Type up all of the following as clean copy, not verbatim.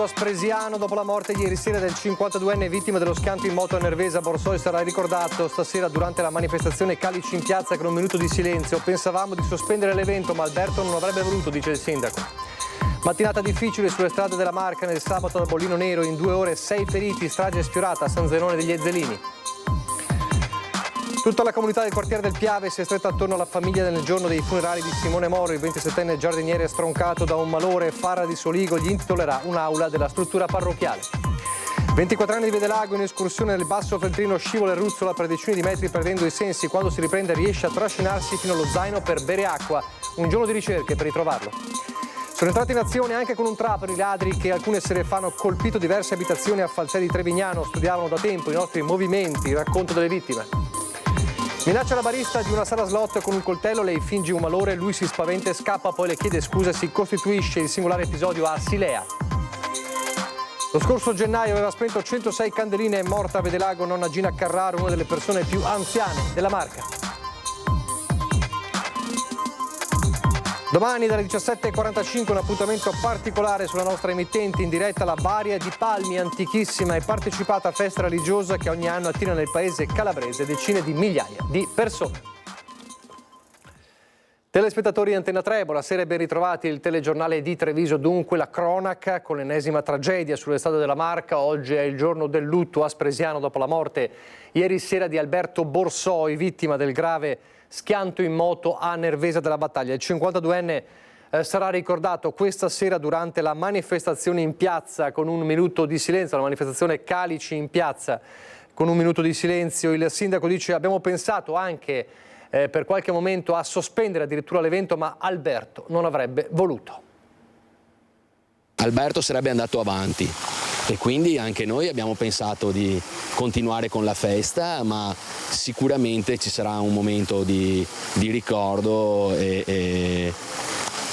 Aspresiano, dopo la morte ieri sera del 52enne vittima dello schianto in moto a Nervesa, Borsoi sarà ricordato stasera durante la manifestazione Calici in piazza con un minuto di silenzio. Pensavamo di sospendere l'evento, ma Alberto non avrebbe voluto, dice il sindaco. Mattinata difficile sulle strade della Marca nel sabato da Bollino Nero, in 2 ore 6 feriti, strage sfiorata a San Zenone degli Ezzelini. Tutta la comunità del quartiere del Piave si è stretta attorno alla famiglia nel giorno dei funerali di Simone Moro, il 27enne giardiniere stroncato da un malore. Fara di Soligo gli intitolerà un'aula della struttura parrocchiale. 24 anni di Vedelago in escursione nel Basso Feltrino, scivola e ruzzola per decine di metri perdendo i sensi. Quando si riprende riesce a trascinarsi fino allo zaino per bere acqua. Un giorno di ricerche per ritrovarlo. Sono entrati in azione anche con un trapano i ladri che alcune sere fa hanno colpito diverse abitazioni a Falzè di Trevignano. Studiavano da tempo i nostri movimenti, il racconto delle vittime. Minaccia la barista di una sala slot con un coltello, lei finge un malore, lui si spaventa e scappa, poi le chiede scusa e si costituisce il singolare episodio a Silea. Lo scorso gennaio aveva spento 106 candeline, è morta a Vedelago nonna Gina Carraro, una delle persone più anziane della Marca. Domani dalle 17:45 un appuntamento particolare sulla nostra emittente, in diretta la Baria di Palmi, antichissima e partecipata festa religiosa che ogni anno attira nel paese calabrese decine di migliaia di persone. Telespettatori di Antena 3, buonasera e ben ritrovati. Il telegiornale di Treviso, dunque la cronaca con l'ennesima tragedia sulle strade della Marca. Oggi è il giorno del lutto aspresiano dopo la morte ieri sera di Alberto Borsoi, vittima del grave schianto in moto a Nervesa della Battaglia. Il 52enne sarà ricordato questa sera durante la manifestazione in piazza con un minuto di silenzio, la manifestazione Calici in piazza con un minuto di silenzio. Il sindaco dice: abbiamo pensato anche per qualche momento a sospendere addirittura l'evento, ma Alberto non avrebbe voluto. Alberto sarebbe andato avanti e quindi anche noi abbiamo pensato di continuare con la festa, ma sicuramente ci sarà un momento di ricordo e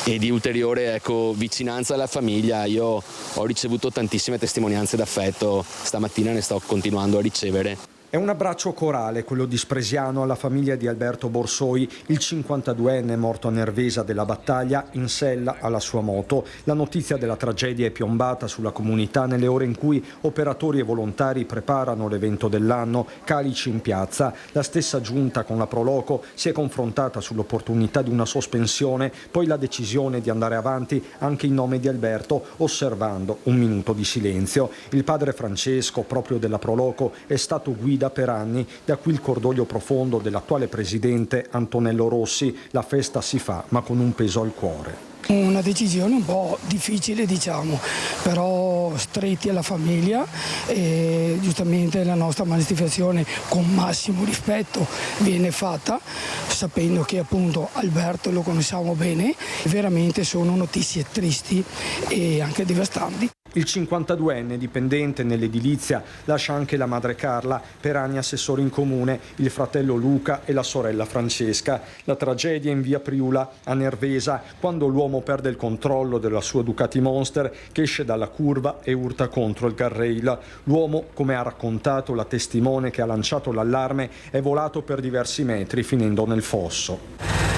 di ulteriore vicinanza alla famiglia. Io ho ricevuto tantissime testimonianze d'affetto, stamattina ne sto continuando a ricevere. È un abbraccio corale quello di Spresiano alla famiglia di Alberto Borsoi, il 52enne morto a Nervesa della Battaglia in sella alla sua moto. La notizia della tragedia è piombata sulla comunità nelle ore in cui operatori e volontari preparano l'evento dell'anno, Calici in piazza. La stessa giunta con la Proloco si è confrontata sull'opportunità di una sospensione, poi la decisione di andare avanti anche in nome di Alberto, osservando un minuto di silenzio. Il padre Francesco, proprio della Proloco, è stato guida per anni, da qui il cordoglio profondo dell'attuale presidente Antonello Rossi. La festa si fa, ma con un peso al cuore. Una decisione un po' difficile, diciamo, però stretti alla famiglia, e giustamente la nostra manifestazione con massimo rispetto viene fatta, sapendo che appunto Alberto lo conosciamo bene. Veramente sono notizie tristi e anche devastanti. Il 52enne, dipendente nell'edilizia, lascia anche la madre Carla, per anni assessore in comune, il fratello Luca e la sorella Francesca. La tragedia in via Priula a Nervesa, quando l'uomo perde il controllo della sua Ducati Monster che esce dalla curva e urta contro il guardrail. L'uomo, come ha raccontato la testimone che ha lanciato l'allarme, è volato per diversi metri finendo nel fosso.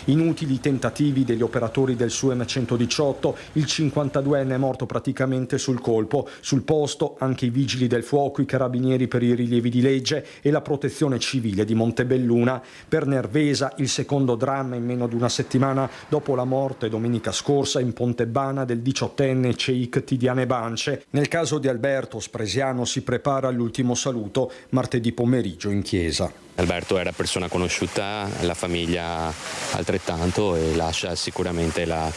Inutili tentativi degli operatori del SUEM 118, il 52enne è morto praticamente sul colpo. Sul posto anche i vigili del fuoco, i carabinieri per i rilievi di legge e la protezione civile di Montebelluna. Per Nervesa il secondo dramma in meno di una settimana dopo la morte domenica scorsa in Pontebana del 18enne Cheikh Tidiane Bance. Nel caso di Alberto, Spresiano si prepara all'ultimo saluto martedì pomeriggio in chiesa. Alberto era persona conosciuta, la famiglia altrettanto, e lascia sicuramente la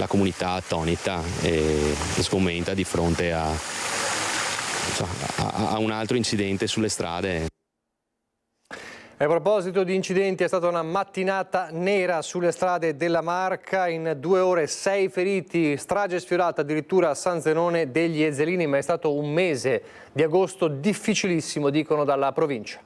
comunità attonita e sgomenta di fronte a un altro incidente sulle strade. A proposito di incidenti, è stata una mattinata nera sulle strade della Marca, in 2 ore 6 feriti, strage sfiorata addirittura a San Zenone degli Ezzelini, ma è stato un mese di agosto difficilissimo, dicono dalla provincia.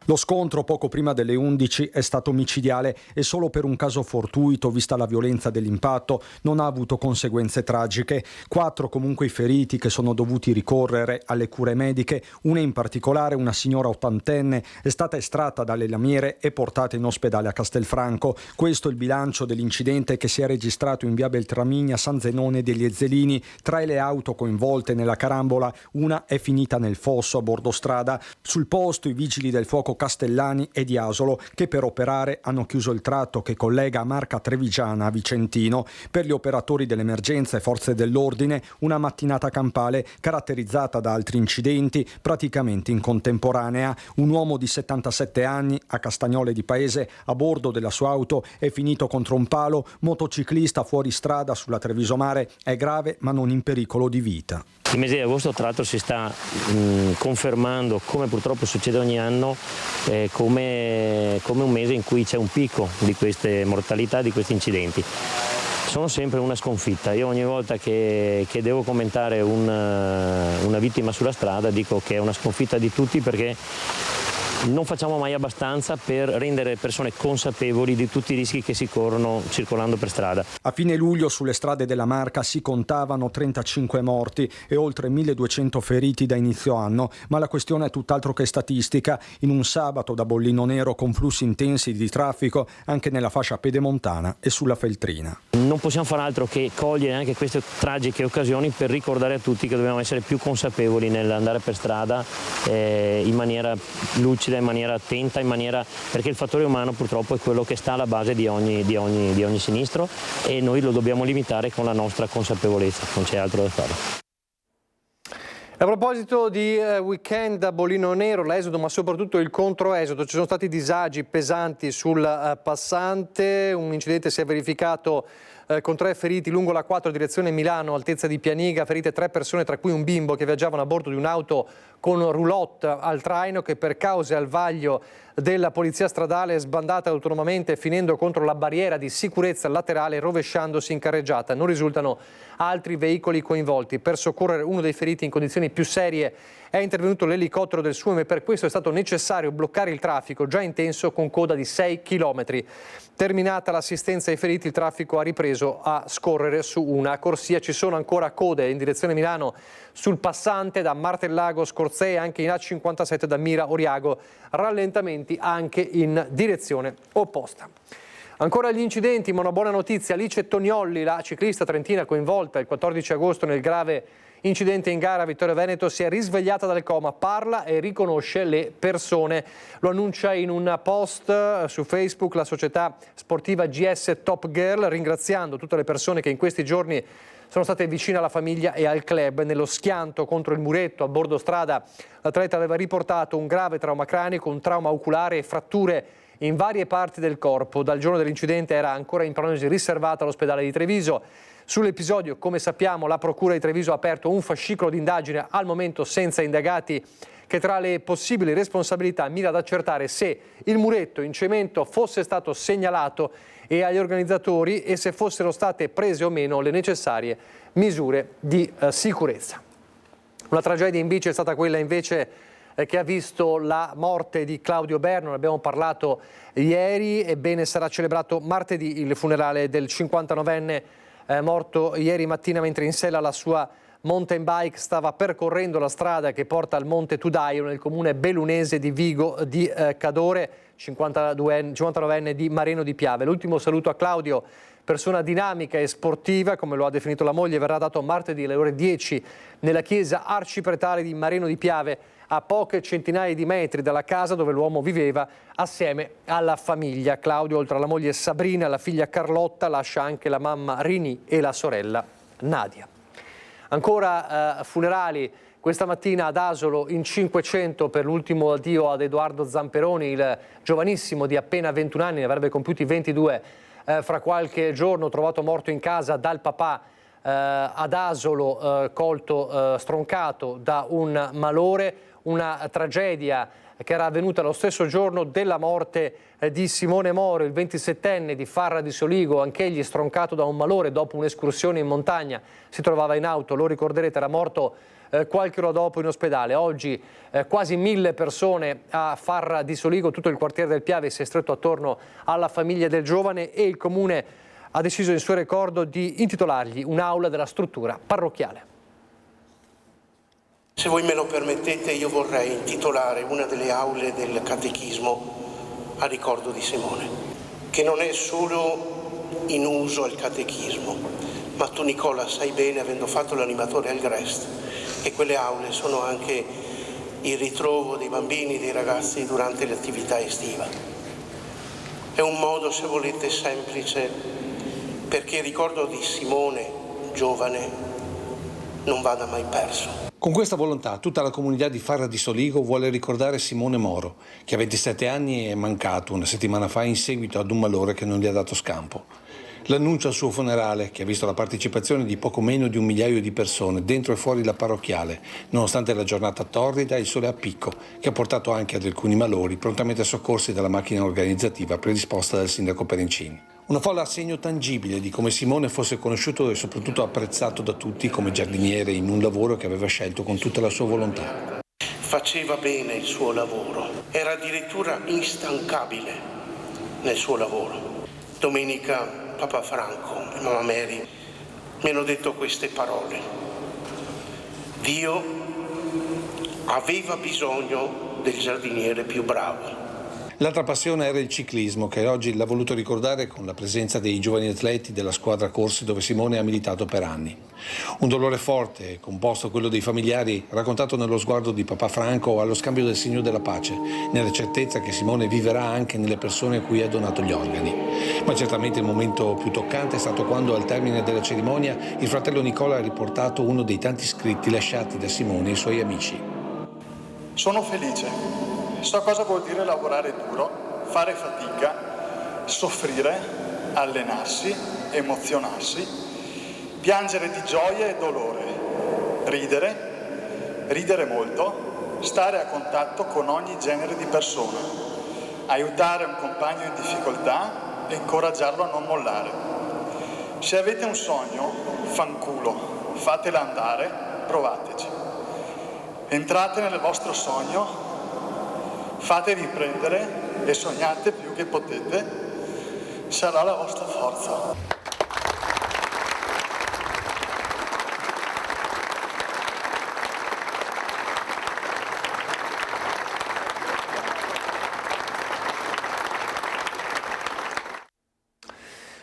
Lo scontro poco prima delle 11 è stato micidiale e solo per un caso fortuito, vista la violenza dell'impatto, non ha avuto conseguenze tragiche. 4 comunque i feriti che sono dovuti ricorrere alle cure mediche. Una in particolare, una signora ottantenne, è stata estratta dalle lamiere e portata in ospedale a Castelfranco. Questo è il bilancio dell'incidente che si è registrato in via Beltraminia, San Zenone degli Ezzelini. Tra le auto coinvolte nella carambola, una è finita nel fosso a bordo strada. Sul posto i vigili del fuoco Castellani e di Asolo, che per operare hanno chiuso il tratto che collega Marca Trevigiana a Vicentino. Per gli operatori dell'emergenza e forze dell'ordine una mattinata campale caratterizzata da altri incidenti praticamente in contemporanea. Un uomo di 77 anni a Castagnole di Paese a bordo della sua auto è finito contro un palo. Motociclista fuori strada sulla Treviso Mare è grave ma non in pericolo di vita. Il mese di agosto tra l'altro si sta confermando, come purtroppo succede ogni anno, come un mese in cui c'è un picco di queste mortalità, di questi incidenti. Sono sempre una sconfitta. Io ogni volta che devo commentare una vittima sulla strada dico che è una sconfitta di tutti, perché non facciamo mai abbastanza per rendere le persone consapevoli di tutti i rischi che si corrono circolando per strada. A fine luglio sulle strade della Marca si contavano 35 morti e oltre 1200 feriti da inizio anno, ma la questione è tutt'altro che statistica. In un sabato da bollino nero con flussi intensi di traffico anche nella fascia pedemontana e sulla Feltrina. Non possiamo fare altro che cogliere anche queste tragiche occasioni per ricordare a tutti che dobbiamo essere più consapevoli nell'andare per strada in maniera lucida, in maniera attenta, perché il fattore umano purtroppo è quello che sta alla base di ogni sinistro, e noi lo dobbiamo limitare con la nostra consapevolezza, non c'è altro da fare. A proposito di weekend a bollino nero, l'esodo ma soprattutto il controesodo, ci sono stati disagi pesanti sul passante. Un incidente si è verificato con 3 feriti lungo la 4 direzione Milano, altezza di Pianiga, ferite 3 persone tra cui un bimbo che viaggiavano a bordo di un'auto con roulotte al traino che per cause al vaglio della polizia stradale è sbandata autonomamente finendo contro la barriera di sicurezza laterale rovesciandosi in carreggiata. Non risultano altri veicoli coinvolti. Per soccorrere uno dei feriti in condizioni più serie è intervenuto l'elicottero del SUEM e per questo è stato necessario bloccare il traffico già intenso con coda di 6 km. Terminata l'assistenza ai feriti, il traffico ha ripreso a scorrere su una corsia. Ci sono ancora code in direzione Milano sul passante da Martellago Scorzè e anche in A57 da Mira Oriago, rallentamenti anche in direzione opposta. Ancora gli incidenti, ma una buona notizia: Alice Toniolli, la ciclista trentina coinvolta il 14 agosto nel grave incidente in gara a Vittorio Veneto, si è risvegliata dal coma, parla e riconosce le persone. Lo annuncia in un post su Facebook la società sportiva GS Top Girl, ringraziando tutte le persone che in questi giorni sono state vicine alla famiglia e al club. Nello schianto contro il muretto a bordo strada l'atleta aveva riportato un grave trauma cranico, un trauma oculare e fratture in varie parti del corpo. Dal giorno dell'incidente era ancora in prognosi riservata all'ospedale di Treviso. Sull'episodio, come sappiamo, la Procura di Treviso ha aperto un fascicolo d'indagine, al momento senza indagati, che tra le possibili responsabilità mira ad accertare se il muretto in cemento fosse stato segnalato e agli organizzatori e se fossero state prese o meno le necessarie misure di sicurezza. Una tragedia in bici è stata quella invece che ha visto la morte di Claudio Berno, ne abbiamo parlato ieri. Ebbene, sarà celebrato martedì il funerale del 59enne morto ieri mattina mentre in sella alla sua mountain bike stava percorrendo la strada che porta al Monte Tudaio nel comune bellunese di Vigo di Cadore, 59enne di Mareno di Piave. L'ultimo saluto a Claudio, persona dinamica e sportiva, come lo ha definito la moglie, verrà dato martedì alle ore 10 nella chiesa arcipretale di Mareno di Piave, a poche centinaia di metri dalla casa dove l'uomo viveva assieme alla famiglia. Claudio, oltre alla moglie Sabrina e alla figlia Carlotta, lascia anche la mamma Rini e la sorella Nadia. Ancora funerali questa mattina ad Asolo in 500 per l'ultimo addio ad Edoardo Zamperoni, il giovanissimo di appena 21 anni, ne avrebbe compiuti 22 fra qualche giorno, trovato morto in casa dal papà ad Asolo, colto stroncato da un malore. Una tragedia che era avvenuta lo stesso giorno della morte di Simone Moro, il 27enne di Farra di Soligo, anch'egli stroncato da un malore dopo un'escursione in montagna. Si trovava in auto, lo ricorderete, era morto qualche ora dopo in ospedale. Oggi quasi 1000 persone a Farra di Soligo, tutto il quartiere del Piave si è stretto attorno alla famiglia del giovane e il Comune ha deciso in suo ricordo di intitolargli un'aula della struttura parrocchiale. Se voi me lo permettete, io vorrei intitolare una delle aule del catechismo a ricordo di Simone, che non è solo in uso al catechismo, ma tu, Nicola, sai bene, avendo fatto l'animatore al Grest, che quelle aule sono anche il ritrovo dei bambini e dei ragazzi durante l'attività estiva. È un modo, se volete, semplice, perché il ricordo di Simone, giovane, non vada mai perso. Con questa volontà tutta la comunità di Farra di Soligo vuole ricordare Simone Moro, che a 27 anni è mancato una settimana fa in seguito ad un malore che non gli ha dato scampo. L'annuncio al suo funerale, che ha visto la partecipazione di poco meno di 1 migliaio di persone dentro e fuori la parrocchiale, nonostante la giornata torrida e il sole a picco, che ha portato anche ad alcuni malori prontamente soccorsi dalla macchina organizzativa predisposta dal sindaco Perencini. Una folla a segno tangibile di come Simone fosse conosciuto e soprattutto apprezzato da tutti come giardiniere in un lavoro che aveva scelto con tutta la sua volontà. Faceva bene il suo lavoro, era addirittura instancabile nel suo lavoro. Domenica Papa Franco e Mamma Mary mi hanno detto queste parole: Dio aveva bisogno del giardiniere più bravo. L'altra passione era il ciclismo, che oggi l'ha voluto ricordare con la presenza dei giovani atleti della squadra corsi dove Simone ha militato per anni. Un dolore forte, composto quello dei familiari, raccontato nello sguardo di Papa Franco allo scambio del segno della pace, nella certezza che Simone viverà anche nelle persone a cui ha donato gli organi. Ma certamente il momento più toccante è stato quando, al termine della cerimonia, il fratello Nicola ha riportato uno dei tanti scritti lasciati da Simone ai suoi amici. Sono felice. So cosa vuol dire lavorare duro, fare fatica, soffrire, allenarsi, emozionarsi, piangere di gioia e dolore, ridere molto, stare a contatto con ogni genere di persona, aiutare un compagno in difficoltà e incoraggiarlo a non mollare. Se avete un sogno, fanculo, fatelo andare, provateci. Entrate nel vostro sogno, fatevi prendere e sognate più che potete, sarà la vostra forza.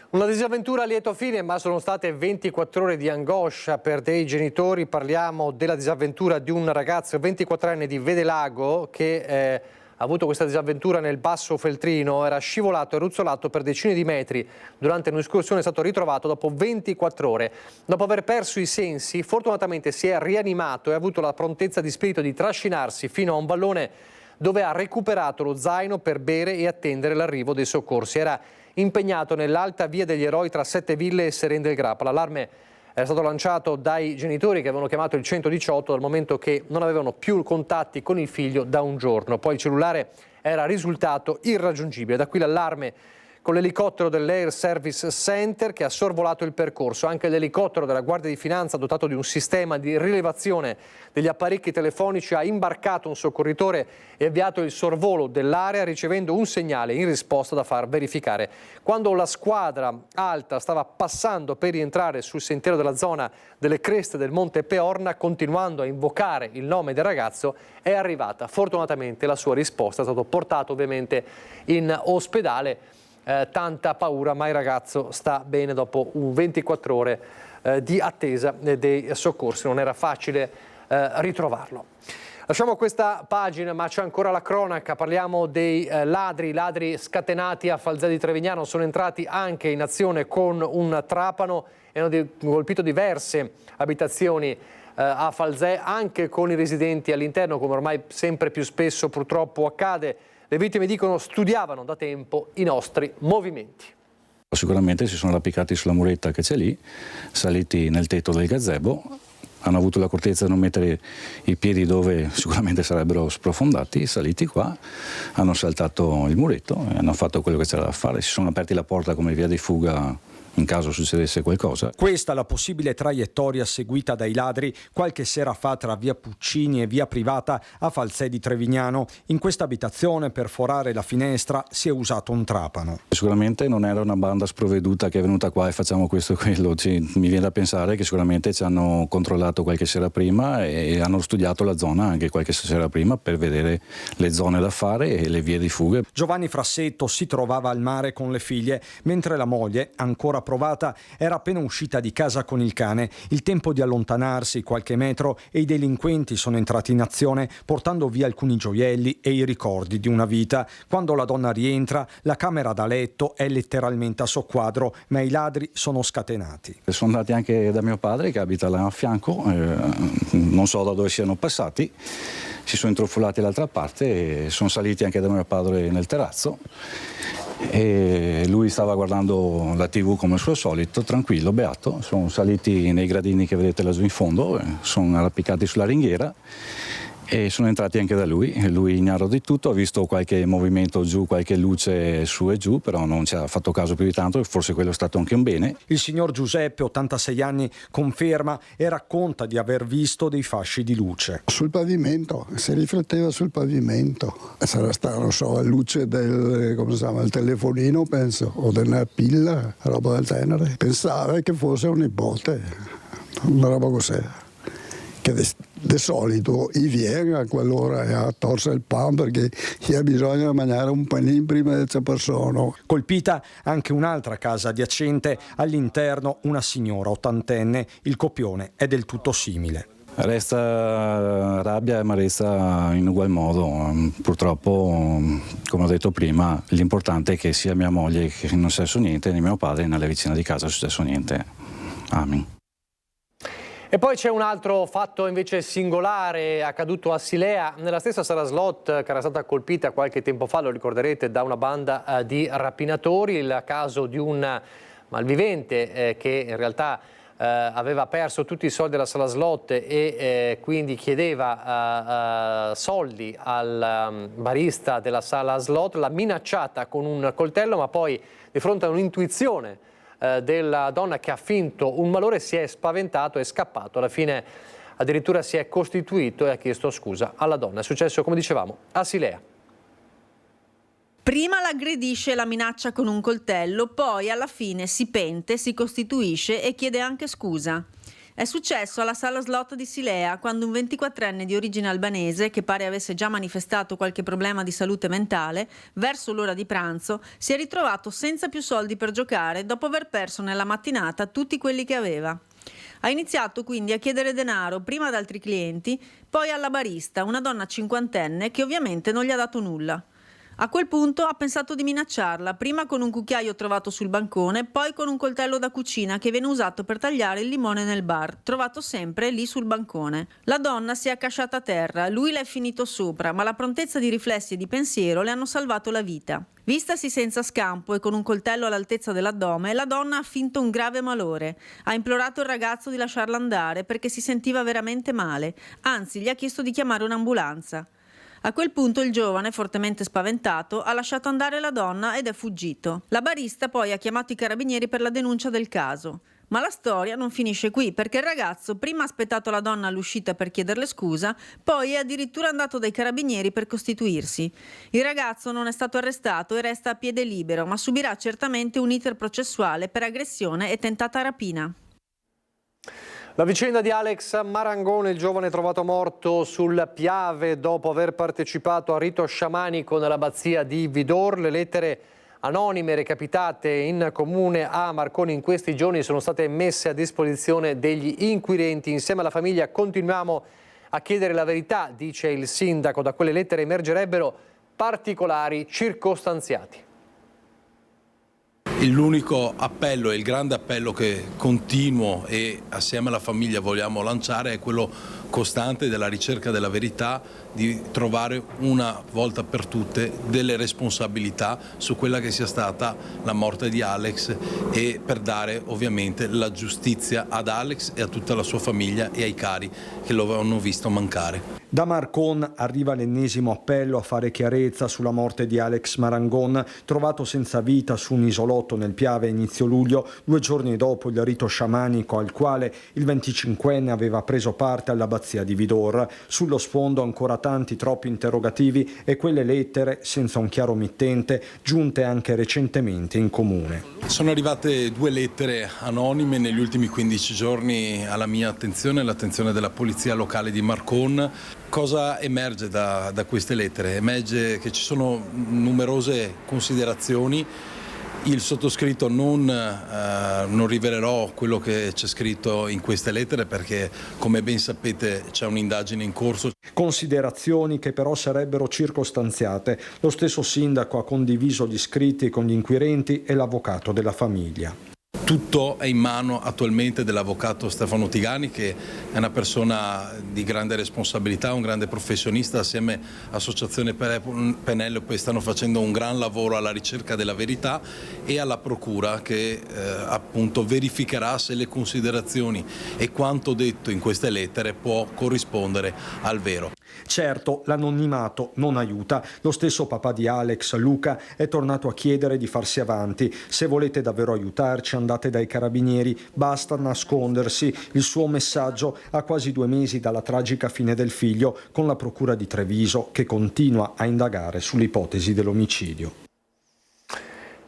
Una disavventura a lieto fine, ma sono state 24 ore di angoscia per dei genitori. Parliamo della disavventura di un ragazzo 24enne di Vedelago che ha avuto questa disavventura nel Basso Feltrino, era scivolato e ruzzolato per decine di metri durante un'escursione, è stato ritrovato dopo 24 ore. Dopo aver perso i sensi, fortunatamente si è rianimato e ha avuto la prontezza di spirito di trascinarsi fino a un vallone dove ha recuperato lo zaino per bere e attendere l'arrivo dei soccorsi. Era impegnato nell'alta via degli Eroi tra Sette Ville e Seren del Grappa. L'allarme è stato lanciato dai genitori che avevano chiamato il 118 dal momento che non avevano più contatti con il figlio da un giorno. Poi il cellulare era risultato irraggiungibile. Da qui l'allarme con l'elicottero dell'Air Service Center che ha sorvolato il percorso. Anche l'elicottero della Guardia di Finanza, dotato di un sistema di rilevazione degli apparecchi telefonici, ha imbarcato un soccorritore e avviato il sorvolo dell'area, ricevendo un segnale in risposta da far verificare. Quando la squadra alta stava passando per rientrare sul sentiero della zona delle creste del Monte Peorna, continuando a invocare il nome del ragazzo, è arrivata fortunatamente la sua risposta. È stato portato ovviamente in ospedale. Tanta paura, ma il ragazzo sta bene dopo 24 ore di attesa dei soccorsi. Non era facile ritrovarlo. Lasciamo questa pagina, ma c'è ancora la cronaca. Parliamo dei ladri scatenati a Falzè di Trevignano. Sono entrati anche in azione con un trapano e hanno colpito diverse abitazioni a Falzè, anche con i residenti all'interno, come ormai sempre più spesso purtroppo accade. Le vittime dicono studiavano da tempo i nostri movimenti. Sicuramente si sono arrampicati sulla muretta che c'è lì, saliti nel tetto del gazebo, hanno avuto l'accortezza di non mettere i piedi dove sicuramente sarebbero sprofondati, saliti qua, hanno saltato il muretto e hanno fatto quello che c'era da fare, si sono aperti la porta come via di fuga in caso succedesse qualcosa. Questa è la possibile traiettoria seguita dai ladri qualche sera fa tra via Puccini e via Privata a Falzè di Trevignano. In questa abitazione per forare la finestra si è usato un trapano. Sicuramente non era una banda sprovveduta che è venuta qua e facciamo questo e quello, mi viene da pensare che sicuramente ci hanno controllato qualche sera prima e hanno studiato la zona anche qualche sera prima per vedere le zone da fare e le vie di fuga. Giovanni Frassetto si trovava al mare con le figlie, mentre la moglie, ancora provata, era appena uscita di casa con il cane. Il tempo di allontanarsi qualche metro e i delinquenti sono entrati in azione portando via alcuni gioielli e i ricordi di una vita. Quando la donna rientra, la camera da letto è letteralmente a soqquadro, ma i ladri sono scatenati. Sono andati anche da mio padre che abita là a fianco, non so da dove siano passati, si sono intrufolati dall'altra parte e sono saliti anche da mio padre nel terrazzo. E lui stava guardando la TV come al suo solito, tranquillo, beato. Sono saliti nei gradini che vedete laggiù in fondo, sono arrampicati sulla ringhiera e sono entrati anche da lui. Lui ignaro di tutto, ha visto qualche movimento giù, qualche luce su e giù, però non ci ha fatto caso più di tanto e forse quello è stato anche un bene. Il signor Giuseppe, 86 anni, conferma e racconta di aver visto dei fasci di luce. Sul pavimento, si rifletteva sul pavimento. Sarà stata, non so, la luce del, come si chiama, il telefonino, penso, o della pilla, roba del genere. Pensava che fosse un nipote, una roba così. Che di solito viene a quell'ora e a torce il pan perché chi ha bisogno di mangiare un panino prima di questa persona. Colpita anche un'altra casa adiacente, all'interno una signora ottantenne, il copione è del tutto simile. Resta rabbia e amarezza in ugual modo, purtroppo come ho detto prima l'importante è che sia mia moglie che non è successo niente né mio padre né alla vicina di casa è successo niente. Amen. E poi c'è un altro fatto invece singolare accaduto a Silea, nella stessa sala slot che era stata colpita qualche tempo fa, lo ricorderete, da una banda di rapinatori, il caso di un malvivente che in realtà aveva perso tutti i soldi alla sala slot e quindi chiedeva soldi al barista della sala slot, l'ha minacciata con un coltello, ma poi di fronte a un'intuizione della donna che ha finto un malore si è spaventato, è scappato, alla fine addirittura si è costituito e ha chiesto scusa alla donna. È successo, come dicevamo, a Silea. Prima l'aggredisce e la minaccia con un coltello, poi alla fine si pente, si costituisce e chiede anche scusa. È successo alla sala slot di Silea quando un 24enne di origine albanese, che pare avesse già manifestato qualche problema di salute mentale, verso l'ora di pranzo si è ritrovato senza più soldi per giocare dopo aver perso nella mattinata tutti quelli che aveva. Ha iniziato quindi a chiedere denaro prima ad altri clienti, poi alla barista, una donna cinquantenne che ovviamente non gli ha dato nulla. A quel punto ha pensato di minacciarla, prima con un cucchiaio trovato sul bancone, poi con un coltello da cucina che viene usato per tagliare il limone nel bar, trovato sempre lì sul bancone. La donna si è accasciata a terra, lui le è finito sopra, ma la prontezza di riflessi e di pensiero le hanno salvato la vita. Vistasi senza scampo e con un coltello all'altezza dell'addome, la donna ha finto un grave malore. Ha implorato il ragazzo di lasciarla andare perché si sentiva veramente male, anzi gli ha chiesto di chiamare un'ambulanza. A quel punto il giovane, fortemente spaventato, ha lasciato andare la donna ed è fuggito. La barista poi ha chiamato i carabinieri per la denuncia del caso. Ma la storia non finisce qui, perché il ragazzo prima ha aspettato la donna all'uscita per chiederle scusa, poi è addirittura andato dai carabinieri per costituirsi. Il ragazzo non è stato arrestato e resta a piede libero, ma subirà certamente un iter processuale per aggressione e tentata rapina. La vicenda di Alex Marangoni, il giovane trovato morto sul Piave dopo aver partecipato a rito sciamanico nell'abbazia di Vidor. Le lettere anonime recapitate in comune a Marconi in questi giorni sono state messe a disposizione degli inquirenti. Insieme alla famiglia continuiamo a chiedere la verità, dice il sindaco. Da quelle lettere emergerebbero particolari circostanziati. L'unico appello e il grande appello che continuo e assieme alla famiglia vogliamo lanciare è quello costante della ricerca della verità, di trovare una volta per tutte delle responsabilità su quella che sia stata la morte di Alex e per dare ovviamente la giustizia ad Alex e a tutta la sua famiglia e ai cari che lo avevano visto mancare. Da Marcon arriva l'ennesimo appello a fare chiarezza sulla morte di Alex Marangon, trovato senza vita su un isolotto nel Piave a inizio luglio, 2 giorni dopo il rito sciamanico al quale il 25enne aveva preso parte all'abbazia di Vidor. Sullo sfondo ancora tanti troppi interrogativi e quelle lettere senza un chiaro mittente giunte anche recentemente in comune. Sono arrivate 2 lettere anonime negli ultimi 15 giorni alla mia attenzione, all'attenzione della polizia locale di Marcon. Cosa emerge da queste lettere? Emerge che ci sono numerose considerazioni. Il sottoscritto non rivelerò quello che c'è scritto in queste lettere perché, come ben sapete, c'è un'indagine in corso. Considerazioni che però sarebbero circostanziate. Lo stesso sindaco ha condiviso gli scritti con gli inquirenti e l'avvocato della famiglia. Tutto è in mano attualmente dell'avvocato Stefano Tigani, che è una persona di grande responsabilità, un grande professionista. Assieme all'Associazione Penelope stanno facendo un gran lavoro alla ricerca della verità e alla procura che appunto verificherà se le considerazioni e quanto detto in queste lettere può corrispondere al vero. Certo, l'anonimato non aiuta. Lo stesso papà di Alex, Luca, è tornato a chiedere di farsi avanti. Se volete davvero aiutarci, andate dai carabinieri, basta nascondersi. Il suo messaggio a quasi 2 mesi dalla tragica fine del figlio, con la procura di Treviso che continua a indagare sull'ipotesi dell'omicidio.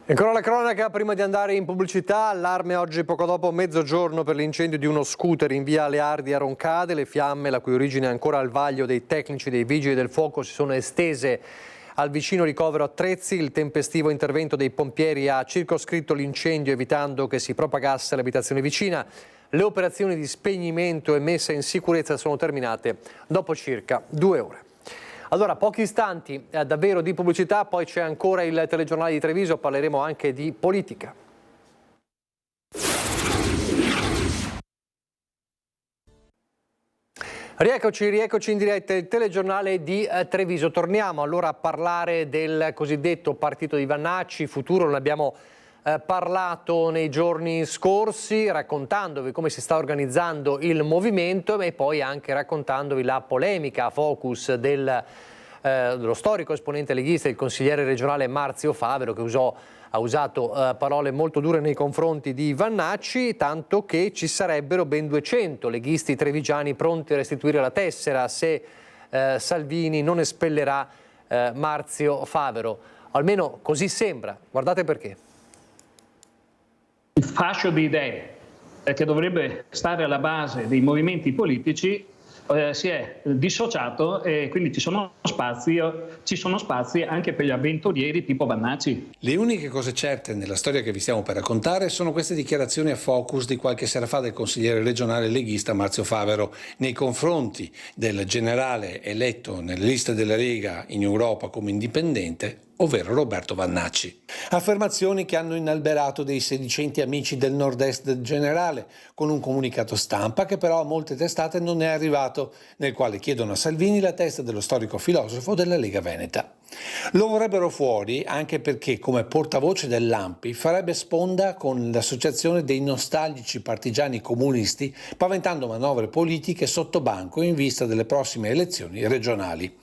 Ancora la cronaca prima di andare in pubblicità. Allarme oggi poco dopo mezzogiorno per l'incendio di uno scooter in via Leardi a Roncade. Le fiamme, la cui origine è ancora al vaglio dei tecnici dei vigili del fuoco, si sono estese al vicino ricovero attrezzi. Il tempestivo intervento dei pompieri ha circoscritto l'incendio evitando che si propagasse all'abitazione vicina. Le operazioni di spegnimento e messa in sicurezza sono terminate dopo circa 2 ore. Allora, pochi istanti davvero di pubblicità, poi c'è ancora il telegiornale di Treviso, parleremo anche di politica. Rieccoci in diretta, il telegiornale di Treviso. Torniamo allora a parlare del cosiddetto partito di Vannacci, futuro, ne abbiamo parlato nei giorni scorsi, raccontandovi come si sta organizzando il movimento e poi anche raccontandovi la polemica a focus dello storico esponente leghista, il consigliere regionale Marzio Favero, che ha usato parole molto dure nei confronti di Vannacci, tanto che ci sarebbero ben 200 leghisti trevigiani pronti a restituire la tessera se Salvini non espellerà Marzio Favero. Almeno così sembra. Guardate perché. Il fascio di idee che dovrebbe stare alla base dei movimenti politici si è dissociato e quindi ci sono spazi anche per gli avventurieri tipo Vannacci. Le uniche cose certe nella storia che vi stiamo per raccontare sono queste dichiarazioni a focus di qualche sera fa del consigliere regionale leghista Marzio Favero nei confronti del generale eletto nelle liste della Lega in Europa come indipendente, ovvero Roberto Vannacci. Affermazioni che hanno inalberato dei sedicenti amici del nord-est del generale, con un comunicato stampa che però a molte testate non è arrivato, nel quale chiedono a Salvini la testa dello storico filosofo della Lega Veneta. Lo vorrebbero fuori anche perché, come portavoce dell'ANPI, farebbe sponda con l'associazione dei nostalgici partigiani comunisti, paventando manovre politiche sotto banco in vista delle prossime elezioni regionali.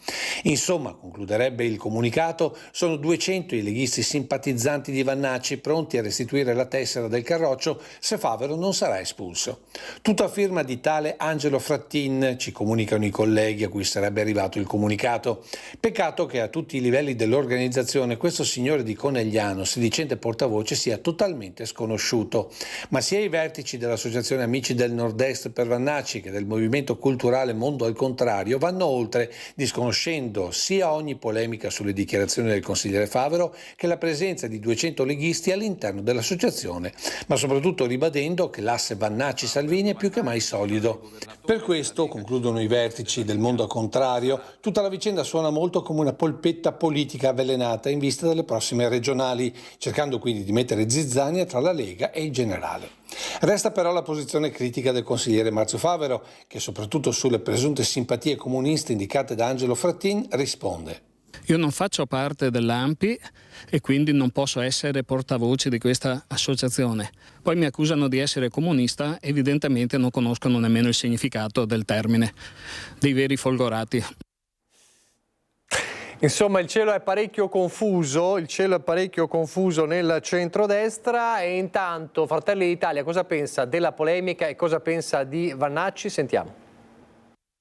Insomma, concluderebbe il comunicato, sono 200 i leghisti simpatizzanti di Vannacci pronti a restituire la tessera del Carroccio se Favero non sarà espulso. Tutto a firma di tale Angelo Frattin, ci comunicano i colleghi a cui sarebbe arrivato il comunicato. Peccato che a tutti i livelli dell'organizzazione questo signore di Conegliano, sedicente portavoce, sia totalmente sconosciuto. Ma sia i vertici dell'Associazione Amici del Nord-Est per Vannacci che del Movimento Culturale Mondo al Contrario vanno oltre, disconoscendo sia ogni polemica sulle dichiarazioni del consigliere consigliere Favero che la presenza di 200 leghisti all'interno dell'associazione, ma soprattutto ribadendo che l'asse Vannacci-Salvini è più che mai solido. Per questo, concludono i vertici del mondo a contrario, tutta la vicenda suona molto come una polpetta politica avvelenata in vista delle prossime regionali, cercando quindi di mettere zizzania tra la Lega e il generale. Resta però la posizione critica del consigliere Marzio Favero, che soprattutto sulle presunte simpatie comuniste indicate da Angelo Frattin risponde. Io non faccio parte dell'ANPI e quindi non posso essere portavoce di questa associazione. Poi mi accusano di essere comunista, evidentemente non conoscono nemmeno il significato del termine, dei veri folgorati. Insomma, il cielo è parecchio confuso nel centrodestra e intanto Fratelli d'Italia cosa pensa della polemica e cosa pensa di Vannacci? Sentiamo.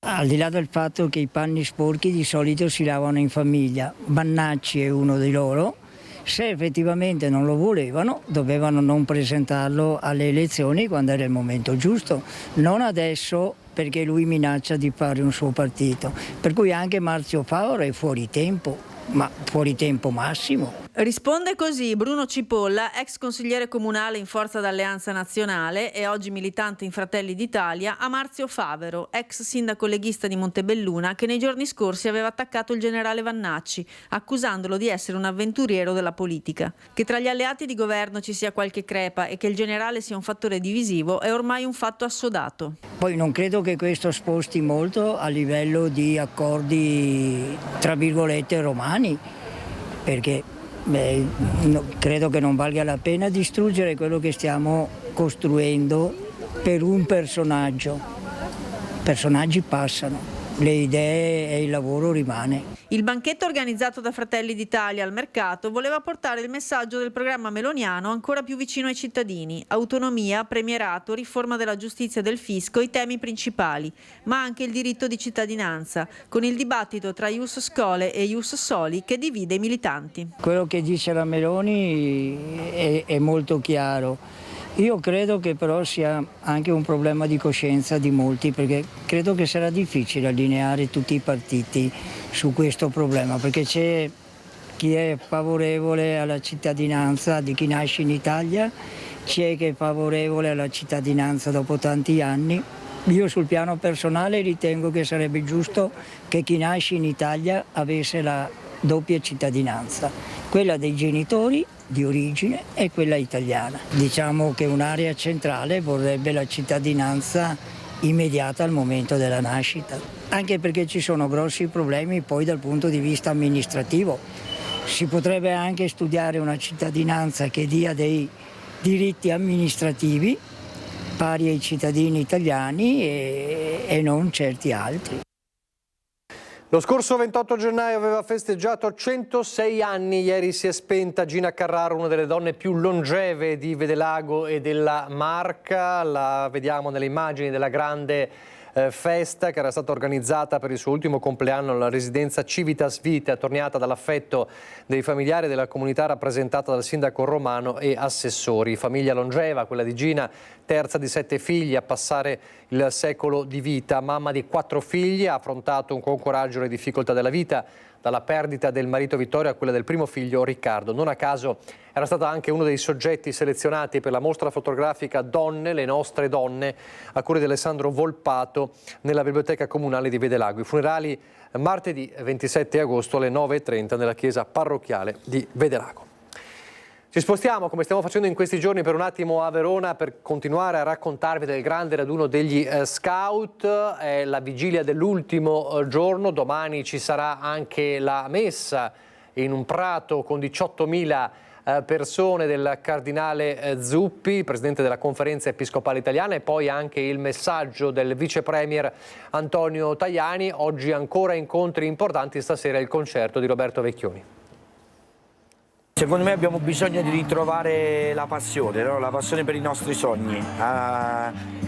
Al di là del fatto che i panni sporchi di solito si lavano in famiglia, Vannacci è uno di loro. Se effettivamente non lo volevano, dovevano non presentarlo alle elezioni quando era il momento giusto, non adesso perché lui minaccia di fare un suo partito. Per cui anche Marzio Favero è fuori tempo, ma fuori tempo massimo. Risponde così Bruno Cipolla, ex consigliere comunale in Forza d'Alleanza Nazionale e oggi militante in Fratelli d'Italia, a Marzio Favero, ex sindaco leghista di Montebelluna, che nei giorni scorsi aveva attaccato il generale Vannacci, accusandolo di essere un avventuriero della politica. Che tra gli alleati di governo ci sia qualche crepa e che il generale sia un fattore divisivo è ormai un fatto assodato. Poi non credo che questo sposti molto a livello di accordi, tra virgolette, romani, perché credo che non valga la pena distruggere quello che stiamo costruendo per un personaggio. Personaggi passano, le idee e il lavoro rimane. Il banchetto organizzato da Fratelli d'Italia al mercato voleva portare il messaggio del programma meloniano ancora più vicino ai cittadini: autonomia, premierato, riforma della giustizia e del fisco, i temi principali, ma anche il diritto di cittadinanza, con il dibattito tra Ius Scholae e Ius Soli che divide i militanti. Quello che dice la Meloni è molto chiaro. Io credo che però sia anche un problema di coscienza di molti, perché credo che sarà difficile allineare tutti i partiti su questo problema, perché c'è chi è favorevole alla cittadinanza di chi nasce in Italia, c'è chi è favorevole alla cittadinanza dopo tanti anni. Io sul piano personale ritengo che sarebbe giusto che chi nasce in Italia avesse la doppia cittadinanza, quella dei genitori di origine e quella italiana. Diciamo che un'area centrale vorrebbe la cittadinanza immediata al momento della nascita, anche perché ci sono grossi problemi poi dal punto di vista amministrativo. Si potrebbe anche studiare una cittadinanza che dia dei diritti amministrativi pari ai cittadini italiani e non certi altri. Lo scorso 28 gennaio aveva festeggiato 106 anni, ieri si è spenta Gina Carraro, una delle donne più longeve di Vedelago e della Marca. La vediamo nelle immagini della grande festa che era stata organizzata per il suo ultimo compleanno alla residenza Civitas Vitae, attorniata dall'affetto dei familiari della comunità rappresentata dal sindaco Romano e assessori. Famiglia longeva, quella di Gina, terza di 7 figli a passare il secolo di vita, mamma di 4 figli, ha affrontato con coraggio le difficoltà della vita, dalla perdita del marito Vittorio a quella del primo figlio Riccardo. Non a caso era stata anche uno dei soggetti selezionati per la mostra fotografica Donne, le nostre donne, a cura di Alessandro Volpato nella Biblioteca Comunale di Vedelago. I funerali martedì 27 agosto alle 9:30 nella chiesa parrocchiale di Vedelago. Ci spostiamo, come stiamo facendo in questi giorni, per un attimo a Verona per continuare a raccontarvi del grande raduno degli scout. È la vigilia dell'ultimo giorno, domani ci sarà anche la messa in un prato con 18.000 persone del cardinale Zuppi, presidente della Conferenza Episcopale Italiana, e poi anche il messaggio del vice premier Antonio Tajani. Oggi ancora incontri importanti, stasera il concerto di Roberto Vecchioni. Secondo me abbiamo bisogno di ritrovare la passione, no? La passione per i nostri sogni,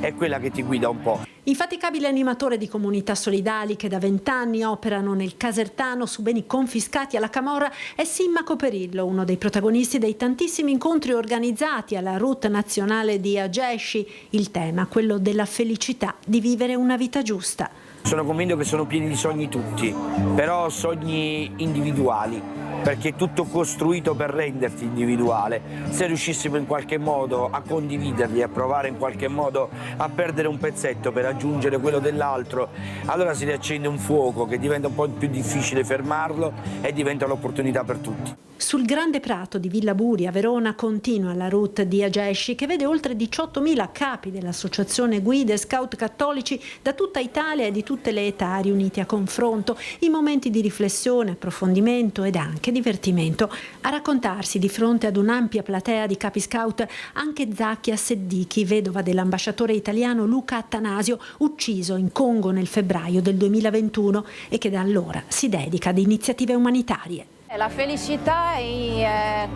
è quella che ti guida un po'. Infaticabile animatore di comunità solidali che da 20 anni operano nel Casertano su beni confiscati alla camorra è Simmaco Perillo, uno dei protagonisti dei tantissimi incontri organizzati alla route nazionale di Agesci. Il tema, quello della felicità di vivere una vita giusta. Sono convinto che sono pieni di sogni tutti, però sogni individuali. perché è tutto costruito per renderti individuale. Se riuscissimo in qualche modo a condividerli, a provare in qualche modo a perdere un pezzetto per raggiungere quello dell'altro, allora si riaccende un fuoco che diventa un po' più difficile fermarlo e diventa l'opportunità per tutti. Sul grande prato di Villa Buri a Verona continua la route di Agesci, che vede oltre 18.000 capi dell'associazione guide scout cattolici da tutta Italia e di tutte le età riuniti a confronto, in momenti di riflessione, approfondimento ed anche divertimento. A raccontarsi di fronte ad un'ampia platea di capi scout anche Zakia Seddichi, vedova dell'ambasciatore italiano Luca Attanasio, ucciso in Congo nel febbraio del 2021 e che da allora si dedica ad iniziative umanitarie. La felicità è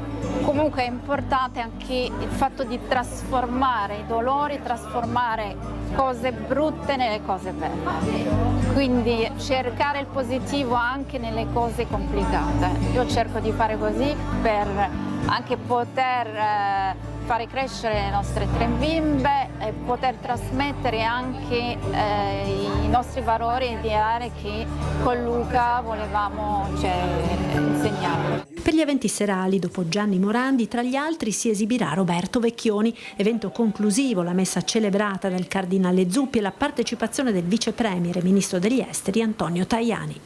comunque importante anche il fatto di trasformare i dolori, trasformare cose brutte nelle cose belle. Quindi cercare il positivo anche nelle cose complicate. Io cerco di fare così per anche poter fare crescere le nostre tre bimbe e poter trasmettere anche i nostri valori e ideali che con Luca volevamo insegnare. Per gli eventi serali, dopo Gianni Morandi, tra gli altri si esibirà Roberto Vecchioni, evento conclusivo, la messa celebrata dal cardinale Zuppi e la partecipazione del vice premier e ministro degli esteri Antonio Tajani.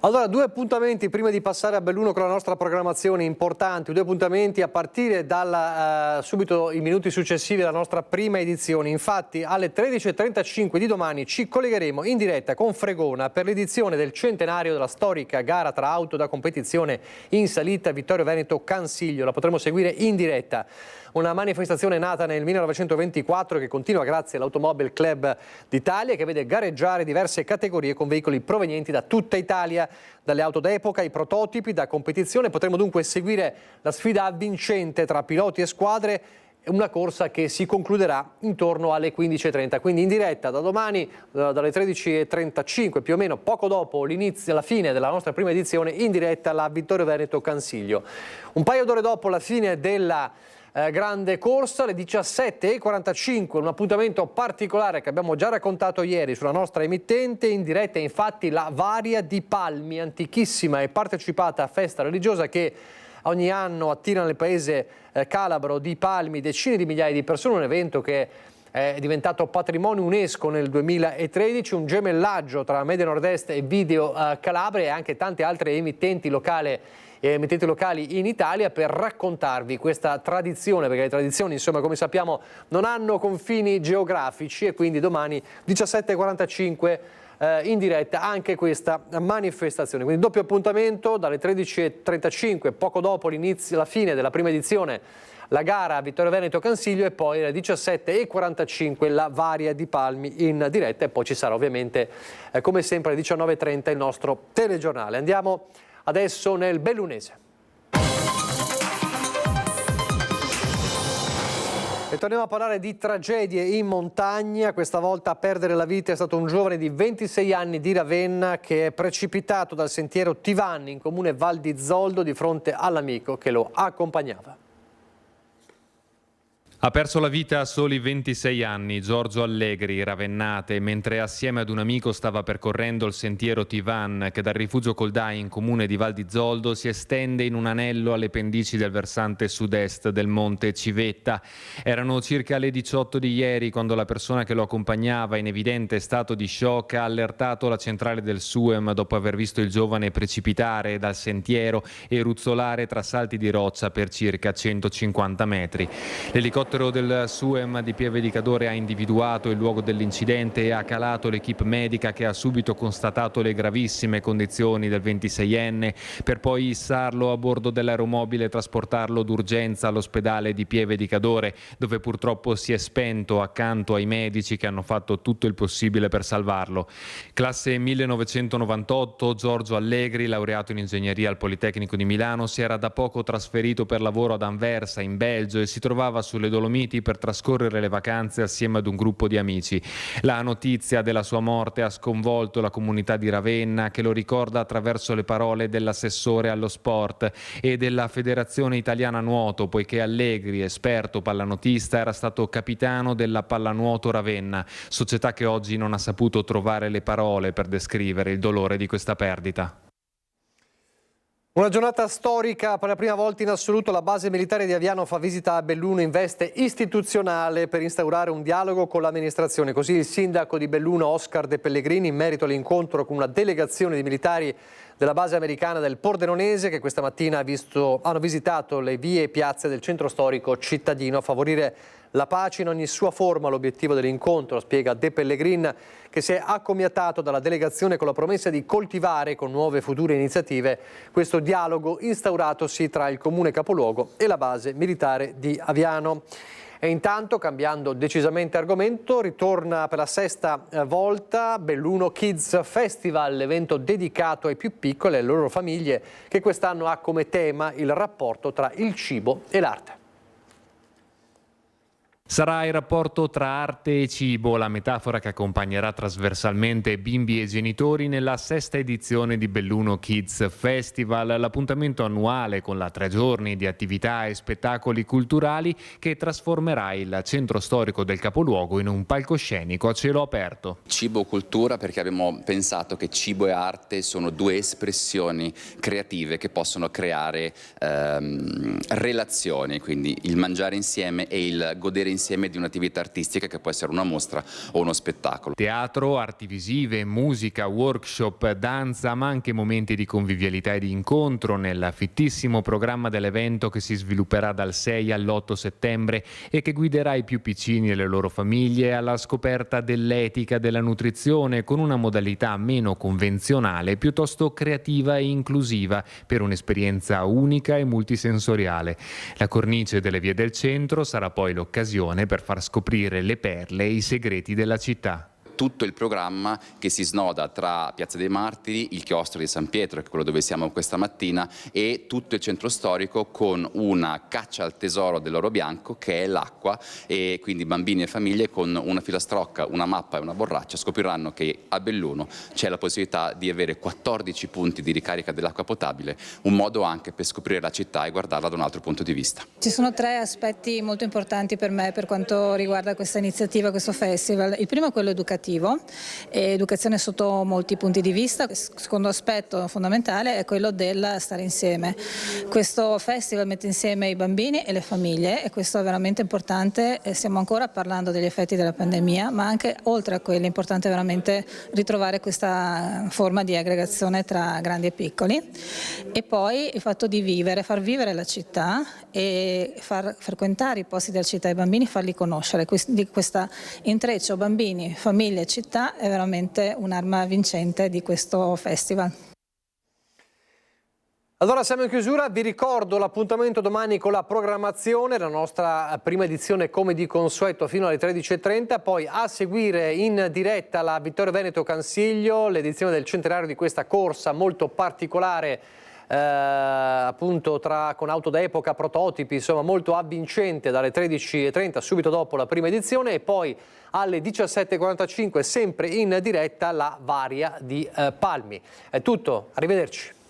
Allora, 2 appuntamenti prima di passare a Belluno con la nostra programmazione importanti, 2 appuntamenti a partire subito i minuti successivi alla nostra prima edizione. Infatti alle 13.35 di domani ci collegheremo in diretta con Fregona per l'edizione del centenario della storica gara tra auto da competizione in salita Vittorio Veneto Cansiglio. La potremo seguire in diretta. Una manifestazione nata nel 1924 che continua grazie all'Automobile Club d'Italia, che vede gareggiare diverse categorie con veicoli provenienti da tutta Italia, dalle auto d'epoca ai prototipi da competizione. Potremo dunque seguire la sfida vincente tra piloti e squadre, una corsa che si concluderà intorno alle 15.30, quindi in diretta da domani dalle 13.35 più o meno, poco dopo la fine della nostra prima edizione, in diretta la Vittorio Veneto Cansiglio. Un paio d'ore dopo la fine della grande corsa, alle 17.45, un appuntamento particolare che abbiamo già raccontato ieri sulla nostra emittente. In diretta infatti la Varia di Palmi, antichissima e partecipata festa religiosa che ogni anno attira nel paese calabro di Palmi decine di migliaia di persone, un evento che è diventato patrimonio UNESCO nel 2013, un gemellaggio tra Media Nord-Est e Video Calabria e anche tante altre emittenti locali in Italia per raccontarvi questa tradizione, perché le tradizioni, insomma, come sappiamo, non hanno confini geografici, e quindi domani 17.45 in diretta anche questa manifestazione. Quindi doppio appuntamento dalle 13.35, poco dopo la fine della prima edizione, la gara Vittorio Veneto Cansiglio, e poi alle 17.45 la Varia di Palmi in diretta, e poi ci sarà ovviamente come sempre alle 19.30 il nostro telegiornale. Andiamo adesso nel bellunese. E torniamo a parlare di tragedie in montagna. Questa volta a perdere la vita è stato un giovane di 26 anni di Ravenna che è precipitato dal sentiero Tivanni in comune Val di Zoldo di fronte all'amico che lo accompagnava. Ha perso la vita a soli 26 anni Giorgio Allegri, ravennate, mentre assieme ad un amico stava percorrendo il sentiero Tivan, che dal rifugio Coldai in comune di Val di Zoldo si estende in un anello alle pendici del versante sud-est del monte Civetta. Erano circa le 18 di ieri quando la persona che lo accompagnava, in evidente stato di shock, ha allertato la centrale del SUEM dopo aver visto il giovane precipitare dal sentiero e ruzzolare tra salti di roccia per circa 150 metri. L'elicottero del SUEM di Pieve di Cadore ha individuato il luogo dell'incidente e ha calato l'equipe medica, che ha subito constatato le gravissime condizioni del 26enne, per poi issarlo a bordo dell'aeromobile e trasportarlo d'urgenza all'ospedale di Pieve di Cadore, dove purtroppo si è spento accanto ai medici che hanno fatto tutto il possibile per salvarlo. Classe 1998, Giorgio Allegri, laureato in ingegneria al Politecnico di Milano, si era da poco trasferito per lavoro ad Anversa, in Belgio, e si trovava sulle Dolomiti per trascorrere le vacanze assieme ad un gruppo di amici. La notizia della sua morte ha sconvolto la comunità di Ravenna, che lo ricorda attraverso le parole dell'assessore allo sport e della Federazione Italiana Nuoto, poiché Allegri, esperto pallanotista, era stato capitano della Pallanuoto Ravenna, società che oggi non ha saputo trovare le parole per descrivere il dolore di questa perdita. Ecco, 2 appuntamenti prima di passare a Belluno con la nostra programmazione importanti, 2 appuntamenti a partire dalla 13.35 di domani ci collegheremo in diretta con Fregona per l'edizione del centenario della storica gara tra auto da competizione in salita Vittorio Veneto Cansiglio, e poi alle 17.45 la Varia di Palmi in diretta, e poi ci sarà ovviamente come sempre alle 19.30 il nostro telegiornale. Andiamo adesso nel bellunese. Una giornata storica, per la prima volta in assoluto la base militare di Aviano fa visita a Belluno in veste istituzionale per instaurare un dialogo con l'amministrazione. Così il sindaco di Belluno, Oscar De Pellegrini, in merito all'incontro con una delegazione di militari della base americana del Pordenonese che questa mattina hanno visitato le vie e piazze del centro storico cittadino a favorire la pace in ogni sua forma. L'obiettivo dell'incontro, spiega De Pellegrin, che si è accomiatato dalla delegazione con la promessa di coltivare con nuove future iniziative questo dialogo instauratosi tra il comune capoluogo e la base militare di Aviano. E intanto, cambiando decisamente argomento, ritorna per la sesta volta Belluno Kids Festival, l'evento dedicato ai più piccoli e alle loro famiglie, che quest'anno ha come tema il rapporto tra il cibo e l'arte. Sarà il rapporto tra arte e cibo, la metafora che accompagnerà trasversalmente bimbi e genitori nella sesta edizione di Belluno Kids Festival, l'appuntamento annuale con la 3 giorni di attività e spettacoli culturali che trasformerà il centro storico del capoluogo in un palcoscenico a cielo aperto. Cibo cultura, perché abbiamo pensato che cibo e arte sono due espressioni creative che possono creare relazioni, quindi il mangiare insieme e il godere insieme di un'attività artistica che può essere una mostra o uno spettacolo. Teatro, arti visive, musica, workshop, danza, ma anche momenti di convivialità e di incontro nel fittissimo programma dell'evento che si svilupperà dal 6 all'8 settembre e che guiderà i più piccini e le loro famiglie alla scoperta dell'etica della nutrizione con una modalità meno convenzionale, piuttosto creativa e inclusiva per un'esperienza unica e multisensoriale. La cornice delle vie del centro sarà poi l'occasione per far scoprire le perle e i segreti della città. Tutto il programma che si snoda tra Piazza dei Martiri, il chiostro di San Pietro, che è quello dove siamo questa mattina, e tutto il centro storico con una caccia al tesoro dell'oro bianco che è l'acqua, e quindi bambini e famiglie con una filastrocca, una mappa e una borraccia scopriranno che a Belluno c'è la possibilità di avere 14 punti di ricarica dell'acqua potabile, un modo anche per scoprire la città e guardarla da un altro punto di vista. Ci sono 3 aspetti molto importanti per me per quanto riguarda questa iniziativa, questo festival. Il primo è quello educativo, educazione sotto molti punti di vista. Il secondo aspetto fondamentale è quello del stare insieme. Questo festival mette insieme i bambini e le famiglie e questo è veramente importante. Stiamo ancora parlando degli effetti della pandemia, ma anche oltre a quello è importante veramente ritrovare questa forma di aggregazione tra grandi e piccoli. E poi il fatto di vivere, far vivere la città e far frequentare i posti della città ai bambini, farli conoscere. Di questo intreccio bambini, famiglie e città è veramente un'arma vincente di questo festival. Allora siamo in chiusura, vi ricordo l'appuntamento domani con la programmazione, la nostra prima edizione come di consueto fino alle 13:30, poi a seguire in diretta la Vittorio Veneto Cansiglio, l'edizione del centenario di questa corsa molto particolare, appunto con auto d'epoca, prototipi, insomma molto avvincente, dalle 13:30 subito dopo la prima edizione, e poi alle 17:45 sempre in diretta la Varia di Palmi. È tutto, arrivederci.